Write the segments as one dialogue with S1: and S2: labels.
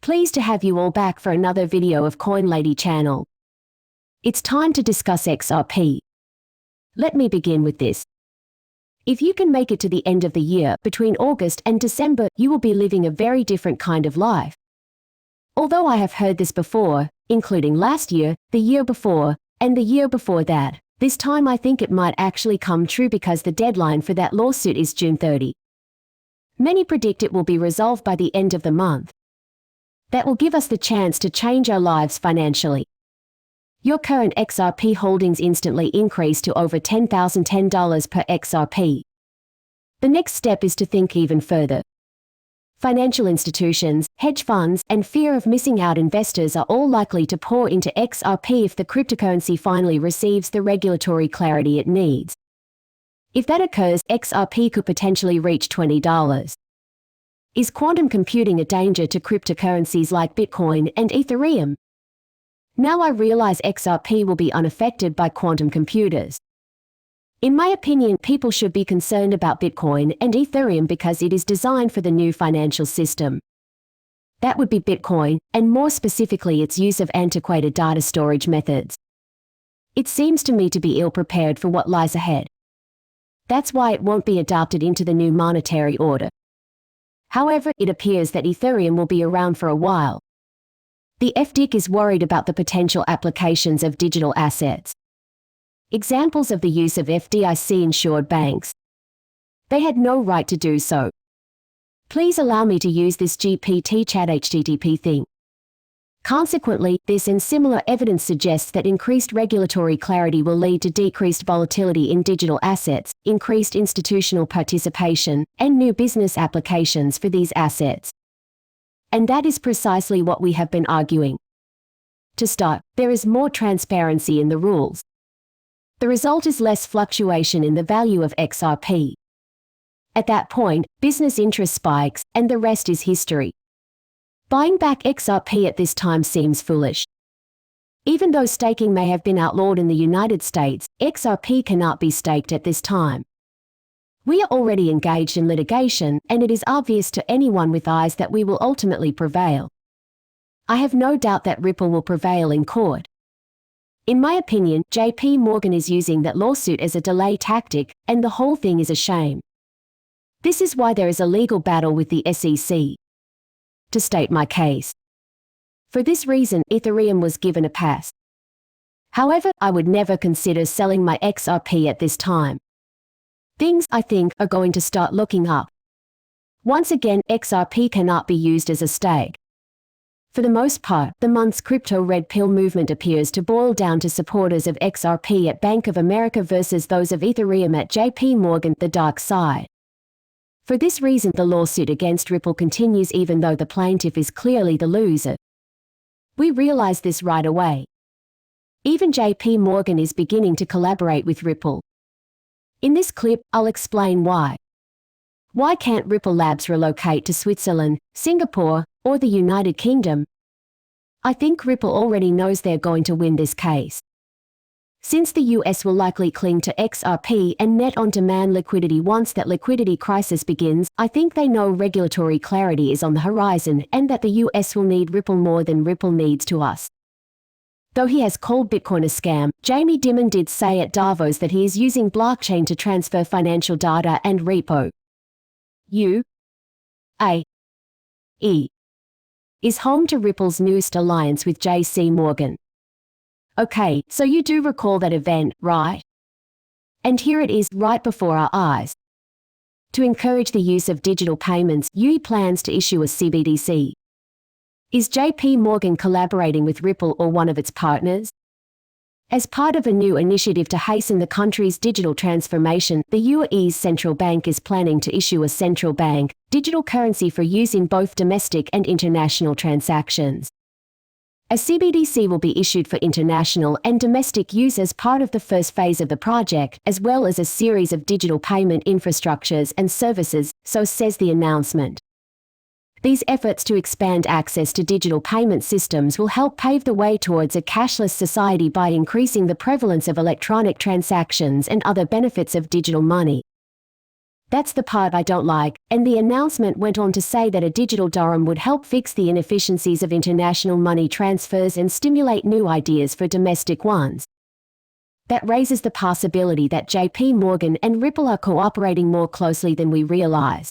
S1: Pleased to have you all back for another video of Coin Lady channel. It's time to discuss XRP. Let me begin with this. If you can make it to the end of the year, between August and December, you will be living a very different kind of life. Although I have heard this before, including last year, the year before, and the year before that, this time I think it might actually come true because the deadline for that lawsuit is June 30. Many predict it will be resolved by the end of the month. That will give us the chance to change our lives financially. Your current XRP holdings instantly increase to over $10,010 per XRP. The next step is to think even further. Financial institutions, hedge funds, and fear of missing out investors are all likely to pour into XRP if the cryptocurrency finally receives the regulatory clarity it needs. If that occurs, XRP could potentially reach $20. Is quantum computing a danger to cryptocurrencies like Bitcoin and Ethereum? Now I realize XRP will be unaffected by quantum computers. In my opinion, people should be concerned about Bitcoin and Ethereum because it is designed for the new financial system. That would be Bitcoin, and more specifically its use of antiquated data storage methods. It seems to me to be ill-prepared for what lies ahead. That's why it won't be adopted into the new monetary order. However, it appears that Ethereum will be around for a while. The FDIC is worried about the potential applications of digital assets. Examples of the use of FDIC-insured banks. They had no right to do so. Please allow me to use this GPT chat HTTP thing. Consequently, this and similar evidence suggests that increased regulatory clarity will lead to decreased volatility in digital assets, increased institutional participation, and new business applications for these assets. And that is precisely what we have been arguing. To start, there is more transparency in the rules. The result is less fluctuation in the value of XRP. At that point, business interest spikes, and the rest is history. Buying back XRP at this time seems foolish. Even though staking may have been outlawed in the United States, XRP cannot be staked at this time. We are already engaged in litigation, and it is obvious to anyone with eyes that we will ultimately prevail. I have no doubt that Ripple will prevail in court. In my opinion, JP Morgan is using that lawsuit as a delay tactic, and the whole thing is a shame. This is why there is a legal battle with the SEC. To state my case. For this reason, Ethereum was given a pass. However, I would never consider selling my XRP at this time. Things, I think, are going to start looking up. Once again, XRP cannot be used as a stake. For the most part, the month's crypto red pill movement appears to boil down to supporters of XRP at Bank of America versus those of Ethereum at JP Morgan, the dark side. For this reason, the lawsuit against Ripple continues even though the plaintiff is clearly the loser. We realize this right away. Even JP Morgan is beginning to collaborate with Ripple. In this clip, I'll explain why. Why can't Ripple Labs relocate to Switzerland, Singapore, or the United Kingdom? I think Ripple already knows they're going to win this case. Since the US will likely cling to XRP and net on-demand liquidity once that liquidity crisis begins, I think they know regulatory clarity is on the horizon and that the US will need Ripple more than Ripple needs to us. Though he has called Bitcoin a scam, Jamie Dimon did say at Davos that he is using blockchain to transfer financial data and repo. UAE is home to Ripple's newest alliance with JP Morgan. Okay, so you do recall that event, right? And here it is, right before our eyes. To encourage the use of digital payments, UAE plans to issue a CBDC. Is JP Morgan collaborating with Ripple or one of its partners? As part of a new initiative to hasten the country's digital transformation, the UAE's central bank is planning to issue a central bank digital currency for use in both domestic and international transactions. A CBDC will be issued for international and domestic use as part of the first phase of the project, as well as a series of digital payment infrastructures and services, so says the announcement. These efforts to expand access to digital payment systems will help pave the way towards a cashless society by increasing the prevalence of electronic transactions and other benefits of digital money. That's the part I don't like, and the announcement went on to say that a digital dirham would help fix the inefficiencies of international money transfers and stimulate new ideas for domestic ones. That raises the possibility that JP Morgan and Ripple are cooperating more closely than we realize.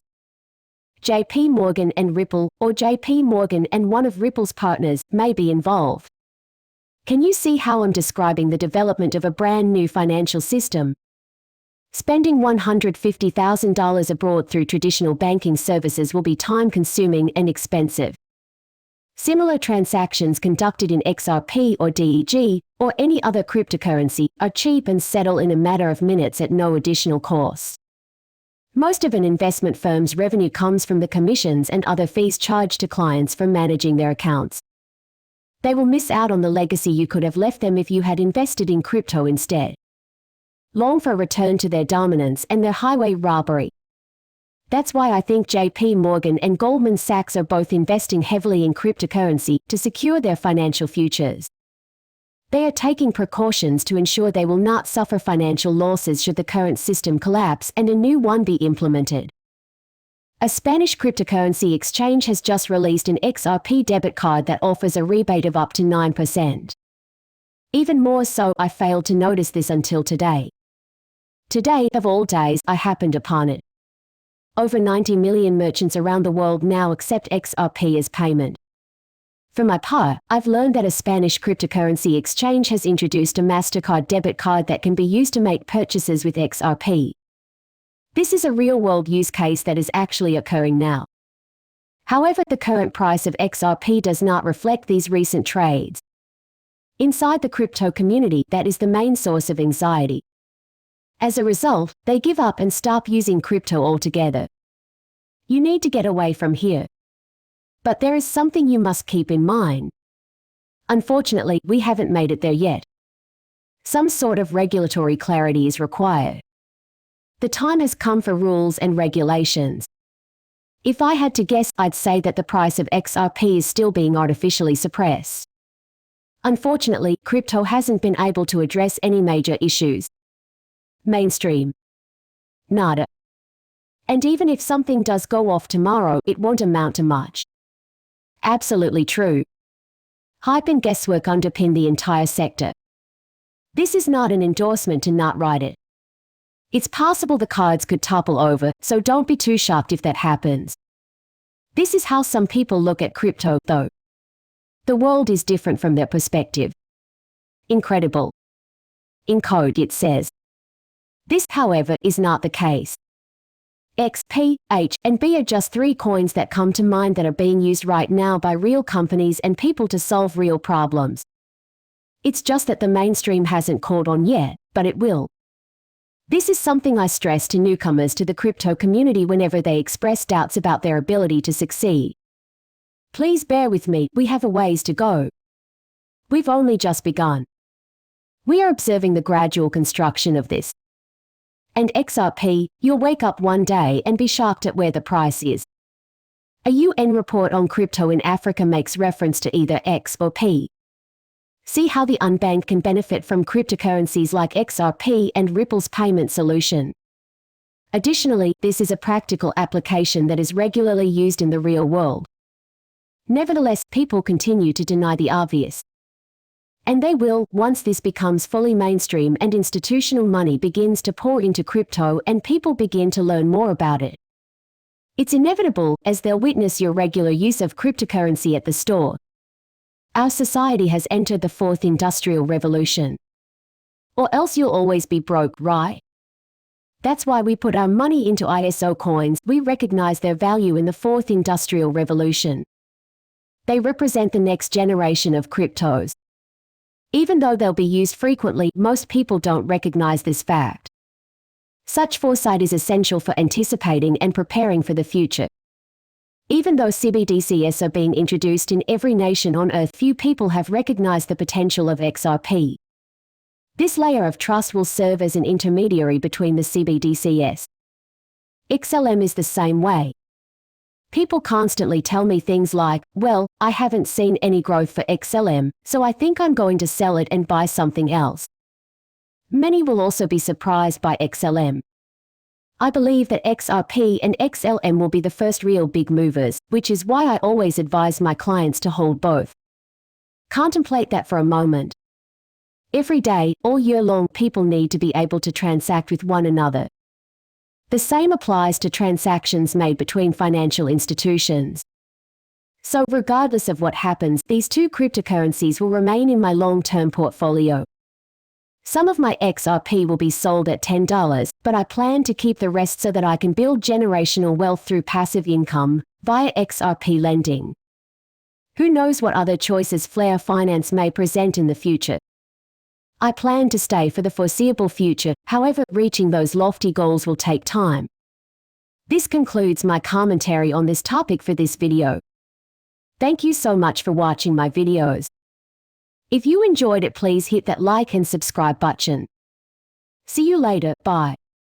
S1: JP Morgan and Ripple, or JP Morgan and one of Ripple's partners, may be involved. Can you see how I'm describing the development of a brand new financial system? Spending $150,000 abroad through traditional banking services will be time-consuming and expensive. Similar transactions conducted in XRP or DEG, or any other cryptocurrency, are cheap and settle in a matter of minutes at no additional cost. Most of an investment firm's revenue comes from the commissions and other fees charged to clients for managing their accounts. They will miss out on the legacy you could have left them if you had invested in crypto instead. Long for a return to their dominance and their highway robbery. That's why I think JP Morgan and Goldman Sachs are both investing heavily in cryptocurrency to secure their financial futures. They are taking precautions to ensure they will not suffer financial losses should the current system collapse and a new one be implemented. A Spanish cryptocurrency exchange has just released an XRP debit card that offers a rebate of up to 9%. Even more so, I failed to notice this until today. Today, of all days, I happened upon it. Over 90 million merchants around the world now accept XRP as payment. For my part, I've learned that a Spanish cryptocurrency exchange has introduced a MasterCard debit card that can be used to make purchases with XRP. This is a real-world use case that is actually occurring now. However, the current price of XRP does not reflect these recent trades. Inside the crypto community, that is the main source of anxiety. As a result, they give up and stop using crypto altogether. You need to get away from here. But there is something you must keep in mind. Unfortunately, we haven't made it there yet. Some sort of regulatory clarity is required. The time has come for rules and regulations. If I had to guess, I'd say that the price of XRP is still being artificially suppressed. Unfortunately, crypto hasn't been able to address any major issues. Mainstream. Nada. And even if something does go off tomorrow, it won't amount to much. Absolutely true. Hype and guesswork underpin the entire sector. This is not an endorsement to not ride it. It's possible the cards could topple over, so don't be too shocked if that happens. This is how some people look at crypto, though. The world is different from their perspective. Incredible. In code it says. This, however, is not the case. X, P, H, and B are just three coins that come to mind that are being used right now by real companies and people to solve real problems. It's just that the mainstream hasn't caught on yet, but it will. This is something I stress to newcomers to the crypto community whenever they express doubts about their ability to succeed. Please bear with me, we have a ways to go. We've only just begun. We are observing the gradual construction of this. And XRP, you'll wake up one day and be shocked at where the price is. A UN report on crypto in Africa makes reference to either X or P. See how the unbanked can benefit from cryptocurrencies like XRP and Ripple's payment solution. Additionally, this is a practical application that is regularly used in the real world. Nevertheless, people continue to deny the obvious. And they will, once this becomes fully mainstream and institutional money begins to pour into crypto and people begin to learn more about it. It's inevitable, as they'll witness your regular use of cryptocurrency at the store. Our society has entered the fourth industrial revolution. Or else you'll always be broke, right? That's why we put our money into ISO coins. We recognize their value in the fourth industrial revolution. They represent the next generation of cryptos. Even though they'll be used frequently, most people don't recognize this fact. Such foresight is essential for anticipating and preparing for the future. Even though CBDCs are being introduced in every nation on Earth, few people have recognized the potential of XRP. This layer of trust will serve as an intermediary between the CBDCs. XLM is the same way. People constantly tell me things like, well, I haven't seen any growth for XLM, so I think I'm going to sell it and buy something else. Many will also be surprised by XLM. I believe that XRP and XLM will be the first real big movers, which is why I always advise my clients to hold both. Contemplate that for a moment. Every day, all year long, people need to be able to transact with one another. The same applies to transactions made between financial institutions. So regardless of what happens, these two cryptocurrencies will remain in my long-term portfolio. Some of my XRP will be sold at $10, but I plan to keep the rest so that I can build generational wealth through passive income, via XRP lending. Who knows what other choices Flare Finance may present in the future. I plan to stay for the foreseeable future, however, reaching those lofty goals will take time. This concludes my commentary on this topic for this video. Thank you so much for watching my videos. If you enjoyed it, please hit that like and subscribe button. See you later, bye.